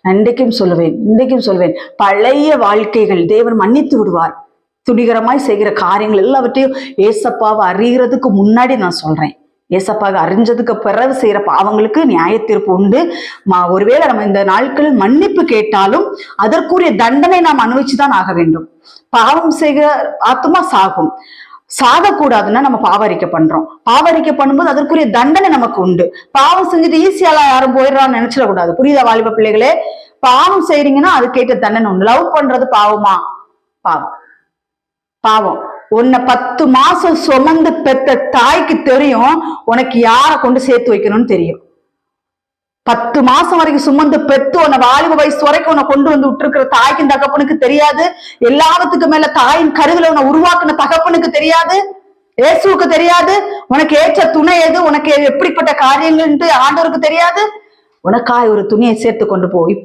நான் இன்றைக்கும் சொல்வேன், பழைய வாழ்க்கைகள் தேவன் மன்னித்து விடுவார். துணிகரமாய் செய்கிற காரியங்கள் எல்லாவற்றையும் ஏசப்பாவை அறிகிறதுக்கு முன்னாடி நான் சொல்றேன். ஏசப்பாவை அறிஞ்சதுக்கு பிறகு செய்யற பாவங்களுக்கு நியாய தீர்ப்பு உண்டு. ஒருவேளை நம்ம இந்த நாட்களில் மன்னிப்பு கேட்டாலும் அதற்குரிய தண்டனை நாம் அனுபவிச்சுதான் ஆக வேண்டும். பாவம் செய்கிற ஆத்மா சாகும். சாகக்கூடாதுன்னா நம்ம பாவரிக்கை பண்றோம். பாவரிக்கை பண்ணும்போது அதற்குரிய தண்டனை நமக்கு உண்டு. பாவம் செஞ்சுட்டு ஈஸியாலாம் யாரும் போயிடறான்னு நினைச்சிடக்கூடாது. புரியுதா வாலிப பிள்ளைகளே? பாவம் செய்றீங்கன்னா அது கேட்ட தண்டனை உண்டு. லவ் பண்றது பாவமா? பாவம். பாவம். உன்னை 10 மாசம் சுமந்து பெத்த தாய்க்கு தெரியும் உனக்கு யாரை கொண்டு சேர்த்து வைக்கணும்னு தெரியும். 10 மாசம் வரைக்கும் சுமந்து பெத்து உன்னை வாலிப வயசு வரைக்கும் உன்னை கொண்டு வந்து விட்டுருக்கிற தாய்க்கும் தகப்பனுக்கு தெரியாது. எல்லாத்துக்கு மேல தாயின் கருவில உன்னை உருவாக்குன தகப்பனுக்கு தெரியாது. இயேசுவுக்கு தெரியாது. உனக்கு ஏற்ற துணை எது, உனக்கு எப்படிப்பட்ட காரியங்கள் ஆண்டவருக்கு தெரியாது. உனக்காய் ஒரு துணியை சேர்த்து கொண்டு போ.